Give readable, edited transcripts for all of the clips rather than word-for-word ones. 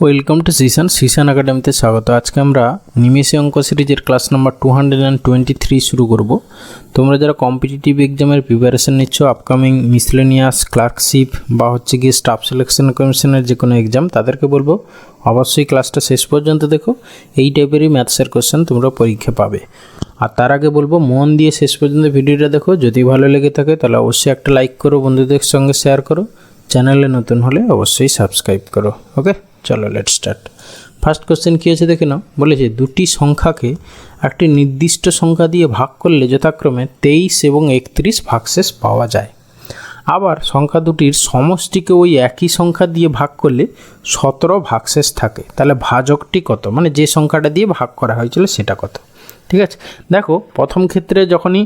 Welcome to Sisan একাডেমিতে স্বাগত। আজকে আমরা নিমেষে অঙ্ক সিরিজের ক্লাস নাম্বার 223 শুরু করব। তোমরা যারা কম্পিটিটিভ এক্সামের প্রিপারেশন নিচ্ছ, আপকামিং মিসলেনিয়াস, ক্লার্কশিপ বা হচ্ছে গিয়ে স্টাফ সিলেকশন কমিশনের যে কোনো এক্সাম, তাদেরকে বলবো অবশ্যই ক্লাসটা শেষ পর্যন্ত দেখো। এই টাইপেরই ম্যাথসের কোশ্চেন তোমরা পরীক্ষা পাবে। আর তার আগে বলবো মন দিয়ে শেষ পর্যন্ত ভিডিওটা দেখো। যদি ভালো লেগে থাকে তাহলে অবশ্যই একটা লাইক করো, বন্ধুদের সঙ্গে শেয়ার করো, চ্যানেলে নতুন হলে অবশ্যই সাবস্ক্রাইব করো। ওকে, চলো লেট স্টার্ট। ফার্স্ট কোশ্চেন কী আছে দেখে নাও। বলেছে দুটি সংখ্যাকে একটি নির্দিষ্ট সংখ্যা দিয়ে ভাগ করলে যথাক্রমে 23 এবং 31 ভাগশেষ পাওয়া যায়। আবার সংখ্যা দুটির সমষ্টিকে ওই একই সংখ্যা দিয়ে ভাগ করলে 17 ভাগশেষ থাকে। তাহলে ভাজকটি কত, মানে যে সংখ্যাটা দিয়ে ভাগ করা হয়েছিল সেটা কত। ঠিক আছে, দেখো প্রথম ক্ষেত্রে যখনই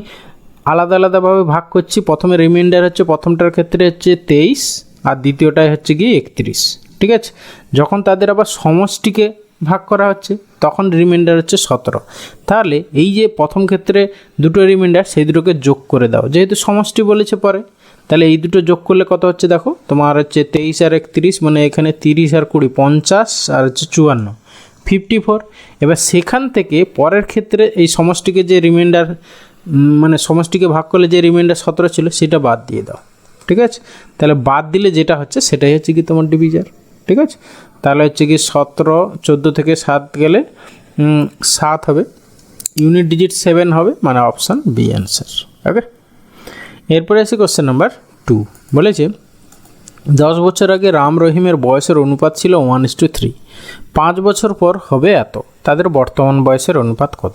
আলাদা আলাদাভাবে ভাগ করছি, প্রথমে রিমাইন্ডার হচ্ছে, প্রথমটার ক্ষেত্রে হচ্ছে 23 আর দ্বিতীয়টায় হচ্ছে গিয়ে 31। ঠিক আছে, যখন তাদের আবার সমষ্টিকে ভাগ করা হচ্ছে তখন রিমাইন্ডার হচ্ছে 17। তাহলে এই যে প্রথম ক্ষেত্রে দুটো রিমাইন্ডার, সেই দুটোকে যোগ করে দাও, যেহেতু সমষ্টি বলেছে পরে। তাহলে এই দুটো যোগ করলে কত হচ্ছে দেখো, তোমার হচ্ছে 23 আর 31, মানে এখানে 30 আর 20 50 আর হচ্ছে 54 54। এবার সেখান থেকে পরের ক্ষেত্রে এই সমষ্টিকে যে রিমাইন্ডার, মানে সমষ্টিকে ভাগ করলে যে রিমাইন্ডার 17 ছিল সেটা বাদ দিয়ে দাও। ঠিক আছে, তাহলে বাদ দিলে যেটা হচ্ছে সেটাই হচ্ছে কি তোমার ডিভিজার। ঠিক আছে, তাহলে হচ্ছে কি 17, 14 থেকে 7 গেলে 7 হবে, ইউনিট ডিজিট 7 হবে, মানে অপশান বি অ্যান্সার। ওকে, এরপরে আছে কোশ্চেন নাম্বার 2। বলেছে 10 বছর আগে রাম রহিমের বয়সের অনুপাত ছিল 1:3, 5 বছর পর হবে এত, তাদের বর্তমান বয়সের অনুপাত কত?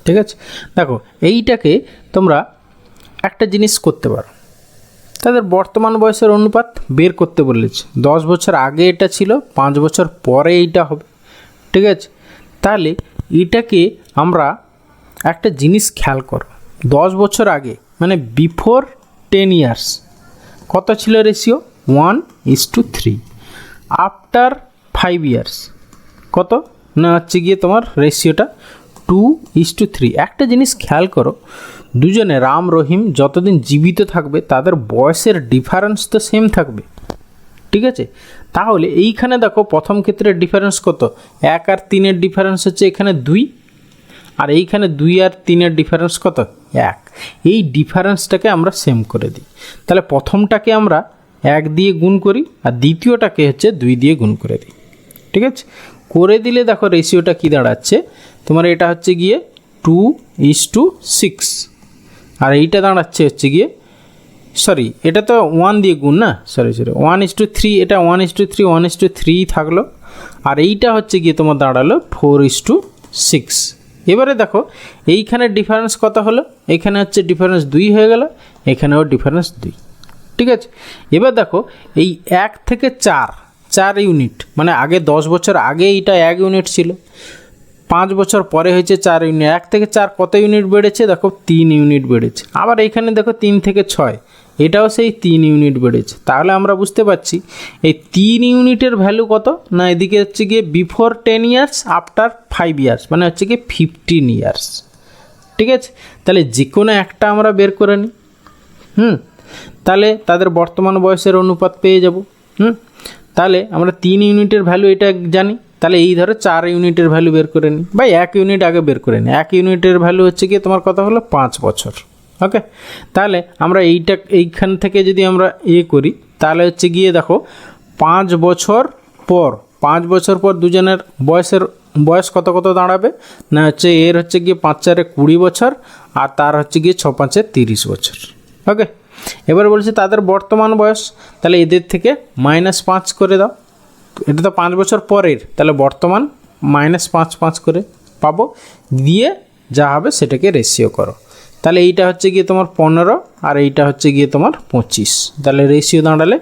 ঠিক আছে, দেখো এইটাকে তোমরা একটা জিনিস করতে পারো, তাদের বর্তমান বয়সের অনুপাত বের করতে বলেছে। 10 বছর আগে এটা ছিল, 5 বছর পরে এইটা হবে। ঠিক আছে, তাহলে এটাকে আমরা একটা জিনিস খেয়াল করো, 10 বছর আগে মানে বিফোর 10 ইয়ার্স কত ছিল রেশিও? 1:3। আফটার 5 ইয়ার্স কত না হচ্ছে গিয়ে তোমার রেশিওটা 2:3। একটা জিনিস খেয়াল করো, দুজনে রাম রহিম যতদিন জীবিত থাকবে তাদের বয়সের ডিফারেন্স তো সেম থাকবে। ঠিক আছে, তাহলে এইখানে দেখো প্রথম ক্ষেত্রে ডিফারেন্স কত, 1 আর 3-এর ডিফারেন্স হচ্ছে এখানে 2, আর এইখানে 2 আর 3-এর ডিফারেন্স কত, 1। এই ডিফারেন্সটাকে আমরা সেম করে দিই। তাহলে প্রথমটাকে আমরা 1 দিয়ে গুণ করি আর দ্বিতীয়টাকে হচ্ছে 2 দিয়ে গুণ করে দিই। ঠিক আছে, করে দিলে দেখো রেশিওটা কী দাঁড়াচ্ছে তোমার, এটা হচ্ছে গিয়ে 2:6, আর এইটা দাঁড়াচ্ছে হচ্ছে গিয়ে, সরি এটা তো 1 দিয়ে গুণ না, সরি 1:3, এটা 1:3, 1:3 থাকলো, আর এইটা হচ্ছে গিয়ে তোমার দাঁড়ালো 4:6। এবারে দেখো এইখানে ডিফারেন্স কত হলো, এখানে হচ্ছে ডিফারেন্স 2 হয়ে গেল, এখানেও ডিফারেন্স 2। ঠিক আছে, এবার দেখো এই 1 থেকে 4 ইউনিট, মানে আগে 10 বছর আগে এইটা 1 ইউনিট ছিল, 5 বছর পরে হয়েছে 4 ইউনিট। 1 থেকে 4 কত ইউনিট বেড়েছে দেখো, 3 ইউনিট বেড়েছে। আবার এখানে দেখো 3 থেকে 6, এটাও সেই 3 ইউনিট বেড়েছে। তাহলে আমরা বুঝতে পারছি এই 3 ইউনিটের ভ্যালু কত না, এদিকে হচ্ছে গিয়ে বিফোর 10 ইয়ার্স, আফটার 5 ইয়ার্স, মানে হচ্ছে গিয়ে 15 ইয়ার্স। ঠিক আছে, তাহলে যে কোনো একটা আমরা বের করে নিই। তাহলে তাদের বর্তমান বয়সের অনুপাত পেয়ে যাব। তাহলে আমরা 3 ইউনিটের ভ্যালু এটা জানি, তাহলে এই ধরো 4 ইউনিটের ভ্যালু বের করে নিই, বা 1 ইউনিট আগে বের করে নিই। 1 ইউনিটের ভ্যালু হচ্ছে কি তোমার কথা হলো 5 বছর। ওকে, তাহলে আমরা এইখান থেকে যদি আমরা করি, তাহলে হচ্ছে গিয়ে দেখো 5 বছর পর দুজনের বয়স কত কত দাঁড়াবে না, হচ্ছে এর হচ্ছে গিয়ে 5 4 20 বছর, আর তার হচ্ছে গিয়ে 6 5 30 বছর। ওকে, এবার বলছে তাদের বর্তমান বয়স, তাহলে এদের থেকে -5 করে দাও, এটা তো 5 বছর পরের, তাহলে বর্তমান -5 করে পাবো, দিয়ে যা হবে সেটাকে রেশিও করো। তাহলে এইটা হচ্ছে গিয়ে তোমার 15 আর এইটা হচ্ছে গিয়ে তোমার 25। তাহলে রেশিও দাঁড়ালে,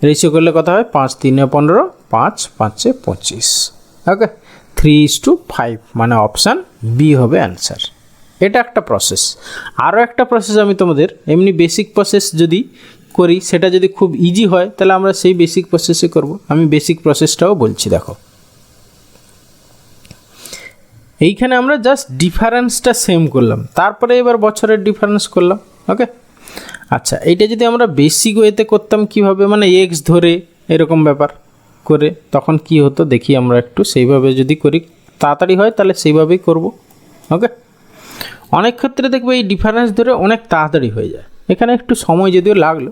রেশিও করলে কত হয়, 5 3 15, 5 5 25। ওকে, 3:5, মানে অপশান বি হবে অ্যান্সার। এটা একটা প্রসেস। আরও একটা প্রসেস আমি তোমাদের এমনি বেসিক প্রসেস যদি করি, সেটা যদি খুব ইজি হয় তাহলে আমরা সেই বেসিক প্রসেসে করব। আমি বেসিক প্রসেসটাও বলছি, দেখো এইখানে আমরা জাস্ট ডিফারেন্সটা সেম করলাম, তারপরে এবার বছরের ডিফারেন্স করলাম। ওকে, আচ্ছা এইটা যদি আমরা বেসিক ওয়েতে করতাম কিভাবে, মানে এক্স ধরে এরকম ব্যাপার করে তখন কি হতো দেখি আমরা একটু, সেইভাবে যদি করি তাড়াতাড়ি হয় তাহলে সেইভাবেই করব। ওকে, অনেক ক্ষেত্রে দেখবে এই ডিফারেন্স ধরে অনেক তাড়াতাড়ি হয়ে যায়, এখানে একটু সময় যদিও লাগলো।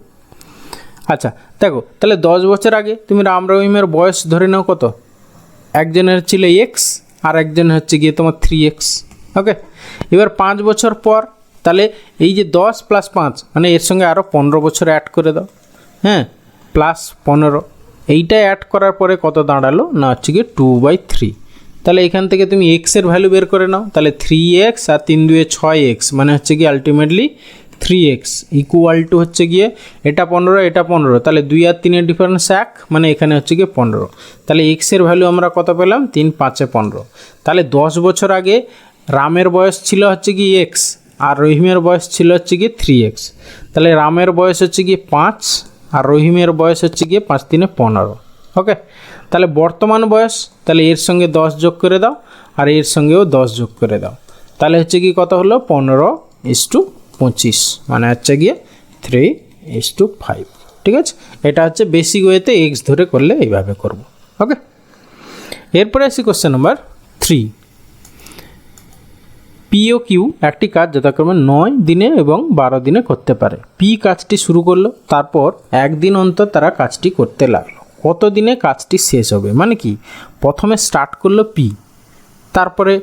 আচ্ছা দেখো, তাহলে 10 বছর আগে তুমি রাম রহিমের বয়স ধরে নাও কত, একজনের ছিল এক্স আর একজন হচ্ছে গিয়ে তোমার 3x। ওকে, এবার 5 বছর পর তাহলে এই যে 10 + 5 মানে এর সঙ্গে আরও 15 বছর অ্যাড করে দাও, হ্যাঁ, +15, এইটা অ্যাড করার পরে কত দাঁড়ালো না হচ্ছে গিয়ে 2/3। তাহলে এখান থেকে তুমি এক্সের ভ্যালু বের করে নাও, তাহলে 3x আর 3 × 2 = 6x, মানে হচ্ছে গিয়ে আলটিমেটলি 3x ইকুয়াল টু হচ্ছে গিয়ে এটা 15 এটা 15, তাহলে 2 আর 3 এর ডিফারেন্স 1, মানে এখানে হচ্ছে গিয়ে 15। তাহলে এক্সের ভ্যালু আমরা কত পেলাম, 3 × 5 = 15। তাহলে 10 বছর আগে রামের বয়স ছিল হচ্ছে গিয়ে এক্স আর রহিমের বয়স ছিল হচ্ছে গিয়ে 3x। তাহলে রামের বয়স হচ্ছে গিয়ে 5 আর রহিমের বয়স হচ্ছে গিয়ে 5 × 3 = 15। ওকে, তাহলে বর্তমান বয়স, তাহলে এর সঙ্গে 10 যোগ করে দাও আর এর সঙ্গেও 10 যোগ করে দাও, তাহলে হচ্ছে কি কত হলো 15:25, মানে হচ্ছে গিয়ে 3:5। ঠিক আছে, এটা হচ্ছে বেসিক ওয়েতে এক্স ধরে করলে এইভাবে করব। ওকে, এরপরে আসি question number 3। P O Q একটি কাজ যথাক্রমে 9 দিনে এবং 12 দিনে করতে পারে। পি কাজটি শুরু করলো, তারপর একদিন অন্তর তারা কাজটি করতে লাগলো। কত দিনে কাজটি শেষ হবে, মানে কি প্রথমে স্টার্ট করলো পি, তারপরে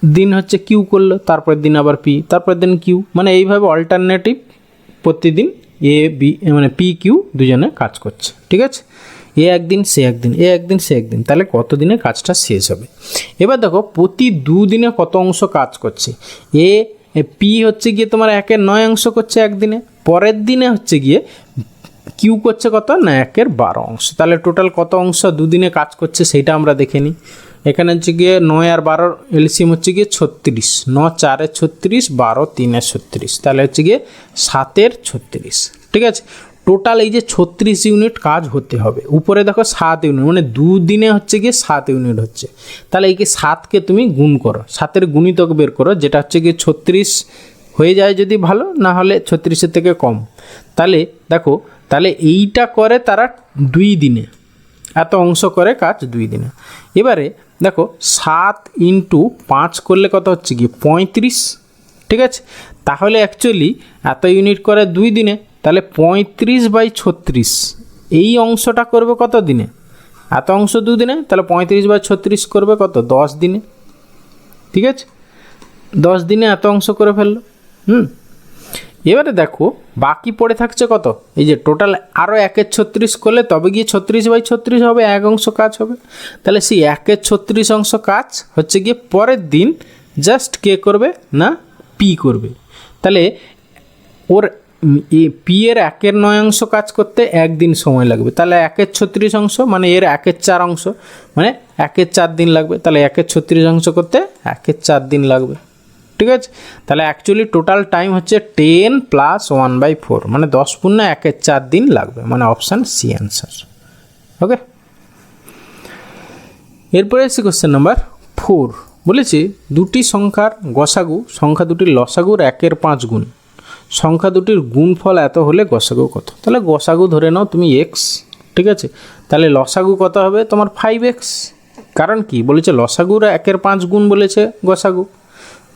দিন হচ্ছে কিউ করলো, তারপরের দিন আবার পি, তারপরের দিন কিউ, মানে এইভাবে অল্টারনেটিভ প্রতিদিন এ বি মানে পি কিউ দুজনে কাজ করছে। ঠিক আছে, এ একদিন সে একদিন, এ একদিন সে একদিন, তাহলে কত দিনে কাজটা শেষ হবে। এবার দেখো প্রতি 2 দিনে কত অংশ কাজ করছে। পি হচ্ছে গিয়ে তোমার 1/9 অংশ করছে একদিনে, পরের দিনে হচ্ছে গিয়ে কিউ করছে কত না 1/12 অংশ। তাহলে টোটাল কত অংশ 2 দিনে কাজ করছে সেইটা আমরা দেখে নিই। এখানে হচ্ছে গিয়ে 9 আর 12 এলসিএম হচ্ছে গিয়ে 36, 9 4 36, 12 3 36, তাহলে হচ্ছে গিয়ে 7 36। ঠিক আছে, টোটাল এই যে 36 ইউনিট কাজ হতে হবে। উপরে দেখো 7 ইউনিট, মানে 2 দিনে হচ্ছে গিয়ে 7 ইউনিট হচ্ছে। তাহলে এই 7কে তুমি গুণ করো, 7-এর গুণিতক বের করো, যেটা হচ্ছে গিয়ে 36 হয়ে যায় যদি ভালো, না হলে 36-এর থেকে কম। তাহলে দেখো, তাহলে এইটা করে তারা 2 দিনে, এত অংশ করে কাজ 2 দিনে। এবারে দেখো 7 × 5 করলে কত হচ্ছে কি 35। ঠিক আছে, তাহলে অ্যাকচুয়ালি এত ইউনিট করে 2 দিনে, তাহলে 35/36 এই অংশটা করবে কত দিনে, এত অংশ 2 দিনে, তাহলে 35/36 করবে কত 10 দিনে। ঠিক আছে, 10 দিনে এত অংশ করে ফেললো। এবারে দেখো বাকি পড়ে থাকছে কত, এই যে টোটাল আরও 1/36 করলে তবে গিয়ে 36/36 হবে, এক অংশ কাজ হবে। তাহলে সেই 1/36 অংশ কাজ হচ্ছে গিয়ে পরের দিন জাস্ট কে করবে না পি করবে। তাহলে ওর পি এর 1/9 অংশ কাজ করতে একদিন সময় লাগবে, তাহলে 1/36 অংশ মানে এর 1/4 অংশ, মানে 1/4 দিন লাগবে। তাহলে 1/36 অংশ করতে 1/4 দিন লাগবে। ঠিক আছে, তাহলে অ্যাকচুয়ালি টোটাল টাইম হচ্ছে 10 + 1/4, মানে 10 × 1/4 দিন লাগবে, মানে অপশান সি অ্যান্সার। ওকে, এরপরে এসে কোশ্চেন নাম্বার 4। বলেছি দুটি সংখ্যার গসাগু সংখ্যা দুটির লসাগুর 1/5 গুণ, সংখ্যা দুটির গুণফল এত হলে গসাগু কত। তাহলে গসাগু ধরে নাও তুমি এক্স। ঠিক আছে, তাহলে লসাগু কত হবে তোমার 5x, কারণ কি বলেছে লসাগুর 1/5 গুণ বলেছে গসাগু,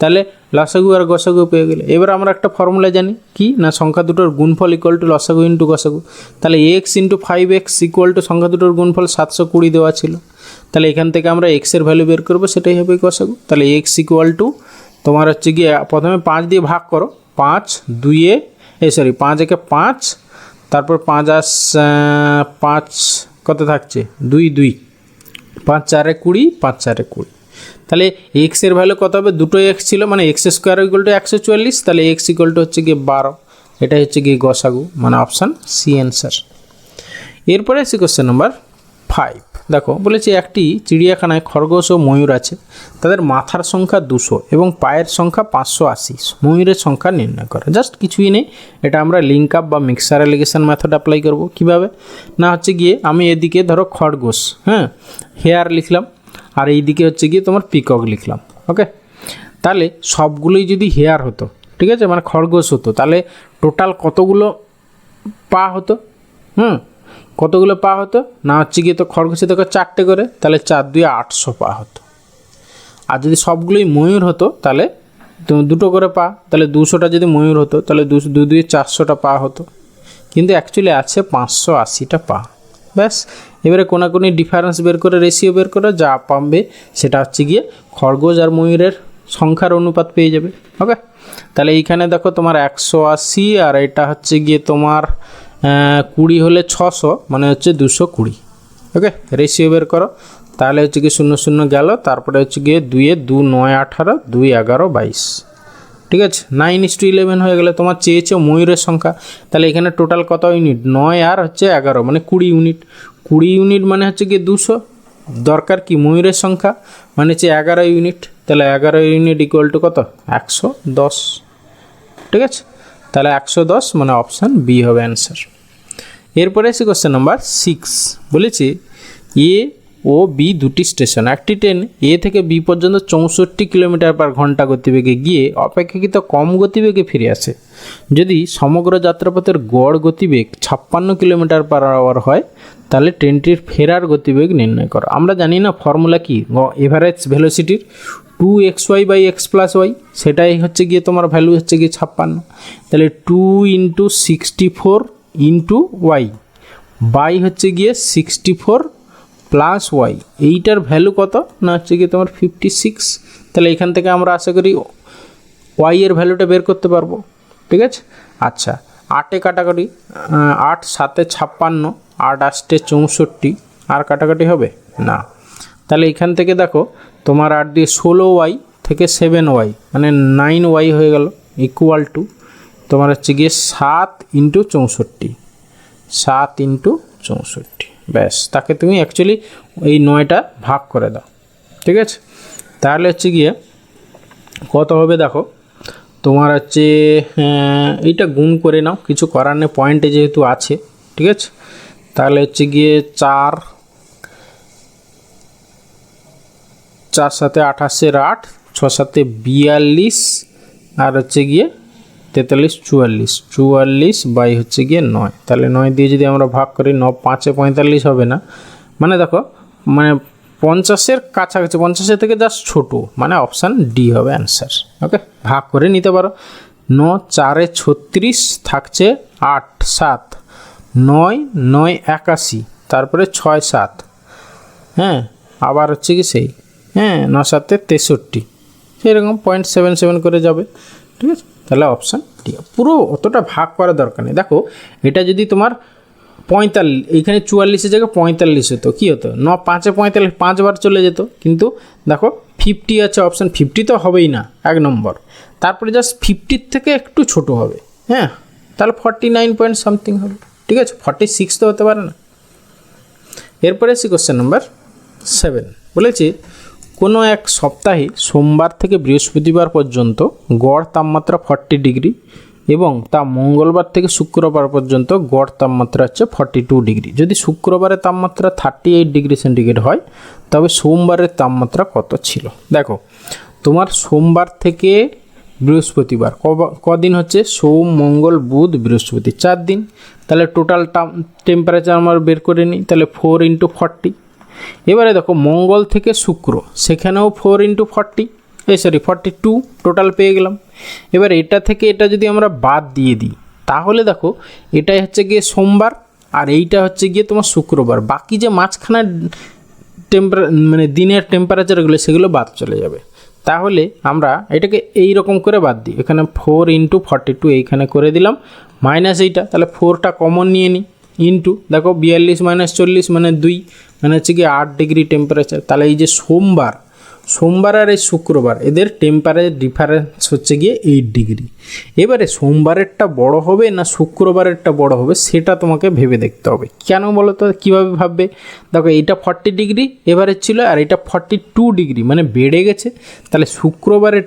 তাহলে লসাগু আর গসাগু পেয়ে গেলে। এবার আমরা একটা ফর্মুলা জানি কি না, সংখ্যা দুটোর গুণফল ইকুয়াল টু লসাগু ইন্টু গসাগু। তাহলে x × 5x ইকুয়াল টু সংখ্যা দুটোর গুণফল 720 দেওয়া ছিল, তাহলে এখান থেকে আমরা এক্সের ভ্যালু বের করবো, সেটাই হবে গসাগু। তাহলে x ইকুয়াল টু তোমার হচ্ছে গিয়ে প্রথমে 5 দিয়ে ভাগ করো, 5 5 একে 5, তারপর 5 আর 5 কত থাকছে 2 2, 5 4 20, 5 4 20। তাহলে এক্সের ভ্যালু কত হবে, দুটো এক্স ছিল মানে x² ইকুয়াল টু 144, তাহলে x ইকুয়াল টু হচ্ছে গিয়ে 12, এটা হচ্ছে গিয়ে গসাগু, মানে অপশান সি অ্যান্সার। এরপরে আসি কোশ্চেন নাম্বার 5। দেখো বলেছি একটি চিড়িয়াখানায় খরগোশ ও ময়ূর আছে, তাদের মাথার সংখ্যা 200 এবং পায়ের সংখ্যা 580, ময়ূরের সংখ্যা নির্ণয় করা। জাস্ট কিছুই নেই, এটা আমরা লিঙ্ক আপ বা মিক্সার এলিগেশন মেথড অ্যাপ্লাই করব। কিভাবে না হচ্ছে গিয়ে আমি এদিকে ধরো খরগোশ, হ্যাঁ, হেয়ার লিখলাম, আর এই দিকে হচ্ছে গিয়ে তোমার পিকক লিখলাম। ওকে, তাহলে সবগুলোই যদি হেয়ার হতো, ঠিক আছে, মানে খরগোশ হতো, তাহলে টোটাল কতগুলো পা হতো, কতগুলো পা হতো না হচ্ছে গিয়ে তো খরগোশে দেখো 4টে করে, তাহলে 4 2 800 পা হতো। আর যদি সবগুলোই ময়ূর হতো তাহলে 2টো করে পা, তাহলে 200টা যদি ময়ূর হতো তাহলে 2 2 400টা পা হতো, কিন্তু অ্যাকচুয়ালি আছে 580টা পা। ব্যাস, এবারে কোনাকুনি ডিফারেন্স বের করে রেশিও বের করে যা পাবে সেটা হচ্ছে গিয়ে খরগোশ আর ময়ূরের সংখ্যার অনুপাত পেয়ে যাবে। ওকে, তাহলে এইখানে দেখো তোমার 180 আর এটা হচ্ছে গিয়ে তোমার 20 হলে 600 মানে হচ্ছে 220। ওকে, রেশিও বের করো, তাহলে হচ্ছে গিয়ে 0 0 গেল, তারপরে হচ্ছে গিয়ে 2 এ 2 9 18 2 11 22। ঠিক আছে, 9:11 হয়ে গেলে তোমার চেয়েছে ময়ূরের সংখ্যা, তাহলে এখানে টোটাল কত ইউনিট 9 আর হচ্ছে 11 মানে 20 ইউনিট। 20 ইউনিট মানে হচ্ছে গিয়ে 200, দরকার কি ময়ূরের সংখ্যা মানে হচ্ছে 11 ইউনিট, তাহলে 11 ইউনিট ইকুয়াল টু কত 110। ঠিক আছে, তাহলে 110 মানে অপশান বি হবে অ্যান্সার। এরপরে এসে কোশ্চেন নাম্বার 6 বলেছি এ ও বি দুটি স্টেশন, একটি ট্রেন এ থেকে বি পর্যন্ত 64 কিলোমিটার/ঘন্টা গতিবেগে গিয়ে অপেক্ষাকৃত কম গতিবেগে ফিরে আসে। যদি সমগ্র যাত্রাপথের গড় গতিবেগ 56 কিলোমিটার/আওয়ার হয় তাহলে ট্রেনটির ফেরার গতিবেগ নির্ণয় করো। আমরা জানি না ফর্মুলা কি, এভারেজ ভেলোসিটির 2xy/x+y, সেটাই হচ্ছে গিয়ে তোমার ভ্যালু হচ্ছে গিয়ে 56, তাহলে 2 × 64 × y বাই হচ্ছে গিয়ে 64 প্লাস ওয়াই, এইটার ভ্যালু কত না হচ্ছে গিয়ে তোমার 56। তাহলে এখান থেকে আমরা আশা করি ওয়াই এর ভ্যালুটা বের করতে পারবো। ঠিক আছে, আচ্ছা 8 কাটাকাটি, 8 7 56, 8 8 64, আর কাটাকাটি হবে না, তাহলে এখান থেকে দেখো তোমার 8 দিয়ে 16y থেকে 7y মানে 9y হয়ে গেল ইকুয়াল টু তোমার হচ্ছে গিয়ে 7 × 64, 7 × 64। ব্যাস, তাকে তুমি অ্যাকচুয়ালি এই 9টা ভাগ করে দাও। ঠিক আছে, তাহলে হচ্ছে গিয়ে কত হবে দেখো তোমার হচ্ছে এইটা গুণ করে নাও, কিছু করার নেই, পয়েন্টে যেহেতু আছে। ঠিক আছে, তাহলে হচ্ছে গিয়ে 4 4 7 28 8, 6 7 42 আর হচ্ছে গিয়ে 43 44, 44 বাই হচ্ছে গিয়ে 9, তাহলে 9 দিয়ে যদি আমরা ভাগ করি 9 5 45 হবে না, মানে দেখো মানে 50-এর কাছাকাছি, 50-এর থেকে জাস্ট ছোটো, মানে অপশান ডি হবে অ্যান্সার। ওকে, ভাগ করে নিতে পারো। 9 4 36 থাকছে 8 7, 9 9 81, তারপরে 6 7, হ্যাঁ আবার হচ্ছে কি সেই 9 7 63, সেরকম 0.77 করে যাবে। ঠিক আছে, তাহলে অপশান ডি। পুরো অতটা ভাগ করার দরকার নেই। দেখো এটা যদি তোমার 45, এইখানে 44-এর জায়গায় 45 হতো, কী হতো 9 5 45, 5 বার চলে যেত, কিন্তু দেখো 50 আছে অপশান, 50 তো হবেই না 1 নম্বর, তারপরে জাস্ট 50 থেকে একটু ছোট হবে, হ্যাঁ তাহলে 49 পয়েন্ট সামথিং হবে। ঠিক আছে, 46 তো হতে পারে না। এরপরে এসে কোশ্চেন নাম্বার 7 বলেছি কোনো এক সপ্তাহে সোমবার থেকে বৃহস্পতিবার পর্যন্ত গড় তাপমাত্রা 40 ডিগ্রি এবং তা মঙ্গলবার থেকে শুক্রবার পর্যন্ত গড় তাপমাত্রা হচ্ছে 42 ডিগ্রি। যদি শুক্রবারের তাপমাত্রা 38 ডিগ্রি সেন্টিগ্রেড হয় তবে সোমবারের তাপমাত্রা কত ছিল। দেখো তোমার সোমবার থেকে বৃহস্পতিবার কদিন হচ্ছে, সোম মঙ্গল বুধ বৃহস্পতি 4 দিন, তাহলে টোটাল টেম্পারেচার আমরা বের করে নিই, তাহলে 4 × 40। এবারে দেখো মঙ্গল থেকে শুক্র, সেখানেও 4 × 40, 42 টোটাল পেয়ে গেলাম। এবার এটা থেকে এটা যদি আমরা বাদ দিয়ে দিই তাহলে দেখো এটাই হচ্ছে গিয়ে সোমবার আর এইটা হচ্ছে গিয়ে তোমার শুক্রবার, বাকি যে মাঝখানে মানে দিনের টেম্পারেচারগুলো সেগুলো বাদ চলে যাবে। তাহলে আমরা এটাকে এই রকম করে বাদ দিই, এখানে 4 × 42 এইখানে করে দিলাম, মাইনাস এইটা, তাহলে 4টা কমন নিয়ে নিই, ইন্টু দেখো 42 - 40 মানে 2, মানে হচ্ছে কি 8 ডিগ্রি টেম্পারেচার। তাহলে এই যে সোমবার আর এই শুক্রবার এদের টেম্পারেচার ডিফারেন্স হচ্ছে গিয়ে 8 ডিগ্রি। এবারে সোমবারেরটা বড় হবে না শুক্রবারেরটা বড় হবে সেটা তোমাকে ভেবে দেখতে হবে। কেন বলো তো, কীভাবে ভাববে, দেখো এইটা 40 ডিগ্রি এভারেজ ছিল আর এটা 42 ডিগ্রি মানে বেড়ে গেছে, তাহলে শুক্রবারের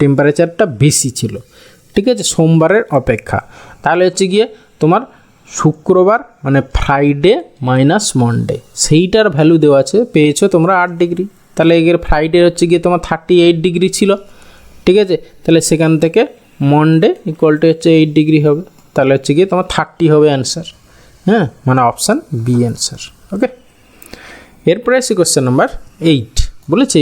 টেম্পারেচারটা বেশি ছিল। ঠিক আছে, সোমবারের অপেক্ষা। তাহলে হচ্ছে গিয়ে তোমার শুক্রবার মানে ফ্রাইডে মাইনাস মনডে, সেইটার ভ্যালু দেওয়া আছে, পেয়েছো তোমরা 8 ডিগ্রি। তাহলে এর ফ্রাইডে হচ্ছে গিয়ে তোমার 38 ডিগ্রি ছিল। ঠিক আছে, তাহলে সেখান থেকে মনডে ইকুয়াল টু হচ্ছে 8 ডিগ্রি হবে, তাহলে হচ্ছে গিয়ে তোমার 30 হবে অ্যান্সার। হ্যাঁ, মানে অপশান বি অ্যান্সার। ওকে, এরপরে আসি কোশ্চেন নাম্বার 8। বলেছে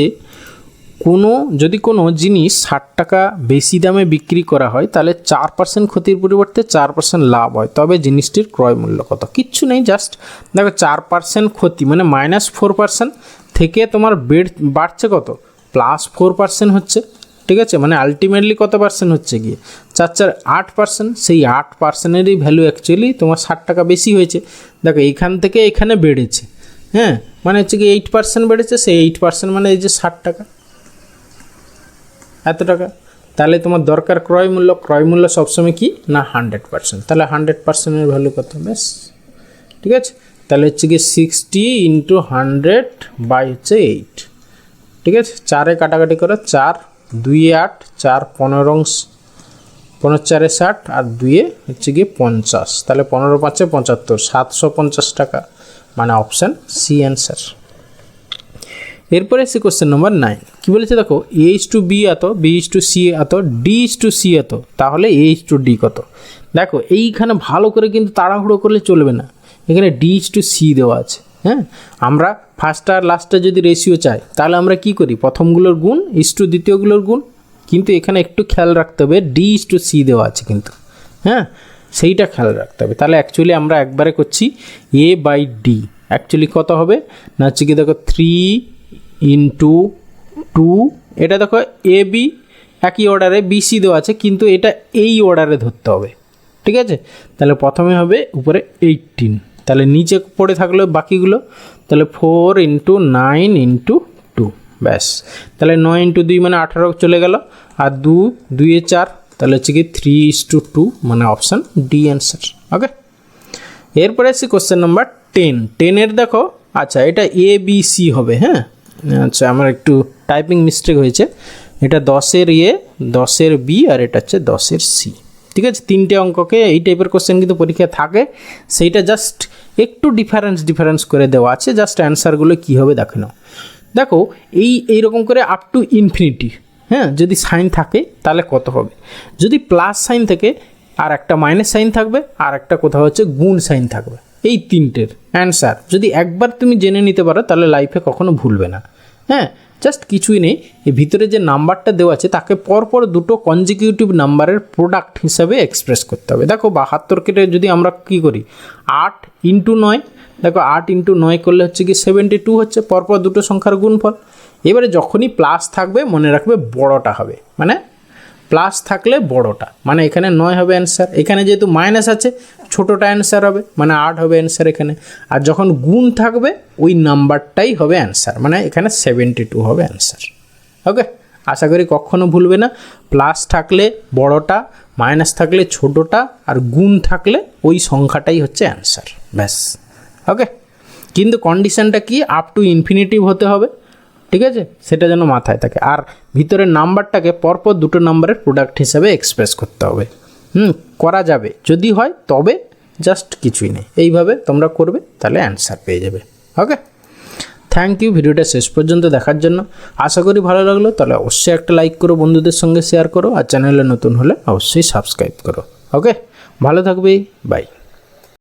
যদি কোনো জিনিস 60 টাকা বেশি দামে বিক্রি করা হয় তাহলে 4% ক্ষতির পরিবর্তে 4% লাভ হয়, তবে জিনিসটির ক্রয় মূল্য কত? কিচ্ছু নেই, জাস্ট দেখো 4% ক্ষতি মানে -4% থেকে তোমার বাড়ছে কত, +4% হচ্ছে। ঠিক আছে, মানে আলটিমেটলি কত পার্সেন্ট হচ্ছে গিয়ে 4 8%। সেই 8%-এরই ভ্যালু অ্যাকচুয়ালি তোমার 60 টাকা বেশি হয়েছে। দেখো এইখান থেকে এখানে বেড়েছে, হ্যাঁ, মানে হচ্ছে কি 8% বেড়েছে, সেই 8% মানে এই যে 60 টাকা, এত টাকা। তাহলে তোমার দরকার ক্রয় মূল্য সবসময় কি না 100%। তাহলে 100%-এর ভ্যালু কত? ব্যাস, ঠিক আছে। তাহলে হচ্ছে কি 60 × 100 বাই হচ্ছে 8। ঠিক আছে, 4-এ কাটাকাটি করে 4, 2-এ 8, 4 15 অংশ, 15 4-এ 60 আর 2-এ হচ্ছে গিয়ে 50। তাহলে 15 5-এ 75, 750 টাকা, মানে অপশান সি অ্যান্সার। এরপরে এসে কোশ্চেন নম্বর 9। কী বলেছে দেখো, A/B এত, B/C এত, D/C এত, তাহলে A/D কত? দেখো এইখানে ভালো করে কিন্তু তাড়াহুড়ো করলে চলবে না, এখানে D/C দেওয়া আছে। হ্যাঁ, আমরা ফার্স্ট আর লাস্টে যদি রেশিও চাই তাহলে আমরা কি করি, প্রথমগুলোর গুণ দ্বিতীয়গুলোর গুণ, কিন্তু এখানে একটু খেয়াল রাখতে হবে D/C দেওয়া আছে কিন্তু, হ্যাঁ, সেইটা খেয়াল রাখতে হবে। তাহলে অ্যাকচুয়ালি আমরা একবারে করছি A/D, অ্যাকচুয়ালি কত হবে না হচ্ছে কি দেখো 3 × 2, এটা দেখো AB একই অর্ডারে, BC দেওয়া আছে কিন্তু এটা এই অর্ডারে ধরতে হবে। ঠিক আছে, তাহলে প্রথমে হবে উপরে 18, তাহলে নিচে পড়ে থাকলো বাকিগুলো, তাহলে 4 × 9 × 2, ব্যাস। তাহলে 9 × 2 মানে 18 চলে গেল, আর 2-এ 4, তাহলে হচ্ছে কি 3:2, মানে অপশান ডি অ্যান্সার। ওকে, এরপরে আসছি কোশ্চেন নাম্বার 10। 10-এর দেখো, আচ্ছা এটা ABC হবে, হ্যাঁ, আচ্ছা আমার একটু টাইপিং মিস্টেক হয়েছে, এটা 10-এর A, 10-এর B আর এটা হচ্ছে 10-এর C। ঠিক আছে, 3টে অঙ্ককে এই টাইপের কোশ্চেন কিন্তু পরীক্ষায় থাকে, সেইটা জাস্ট একটু ডিফারেন্স করে দেওয়া আছে, জাস্ট অ্যান্সারগুলো কী হবে দেখে নাও। দেখো এইরকম করে আপ টু ইনফিনিটি, হ্যাঁ, যদি সাইন থাকে তাহলে কত হবে, যদি প্লাস সাইন থাকে আর একটা মাইনাস সাইন থাকবে আর একটা কোথাও হচ্ছে গুণ সাইন থাকবে, এই 3টের অ্যান্সার যদি একবার তুমি জেনে নিতে পারো তাহলে লাইফে কখনো ভুলবে না। হ্যাঁ, জাস্ট কিছুই নেই, এর ভিতরে যে নাম্বারটা দেওয়া আছে তাকে পরপর দুটো কনজিকিউটিভ নাম্বারের প্রোডাক্ট হিসাবে এক্সপ্রেস করতে হবে। দেখো 72 কেটে যদি আমরা কী করি 8 × 9, দেখো 8 × 9 করলে হচ্ছে কি 72 হচ্ছে, পরপর দুটো সংখ্যার গুণফল। এবারে যখনই প্লাস থাকবে মনে রাখবে বড়টা হবে, মানে প্লাস থাকলে বড়টা, মানে এখানে 9 হবে অ্যান্সার, এখানে যেহেতু মাইনাস আছে ছোটোটা অ্যান্সার হবে, মানে 8 হবে অ্যান্সার এখানে। আর যখন গুণ থাকবে ওই নাম্বারটাই হবে অ্যান্সার, মানে এখানে 72 হবে অ্যান্সার। ওকে, আশা করি কখনো ভুলবে না, প্লাস থাকলে বড়টা, মাইনাস থাকলে ছোটোটা, আর গুণ থাকলে ওই সংখ্যাটাই হচ্ছে অ্যান্সার, ব্যাস। ওকে, কিন্তু কন্ডিশনটা কি, আপ টু ইনফিনিটিভ হতে হবে, ঠিক আছে, সেটা যেন মাথায় থাকে। আর ভিতরের নাম্বারটাকে পরপর দুটো নাম্বারের প্রোডাক্ট হিসাবে এক্সপ্রেস করতে হবে। করা যাবে, যদি হয় তবে, জাস্ট কিছুই নেই, এইভাবে তোমরা করবে তাহলে অ্যান্সার পেয়ে যাবে। ওকে, থ্যাংক ইউ ভিডিওটা শেষ পর্যন্ত দেখার জন্য। আশা করি ভালো লাগলো, তাহলে অবশ্যই একটা লাইক করো, বন্ধুদের সঙ্গে শেয়ার করো, আর চ্যানেলে নতুন হলে অবশ্যই সাবস্ক্রাইব করো। ওকে, ভালো থাকবে, বাই।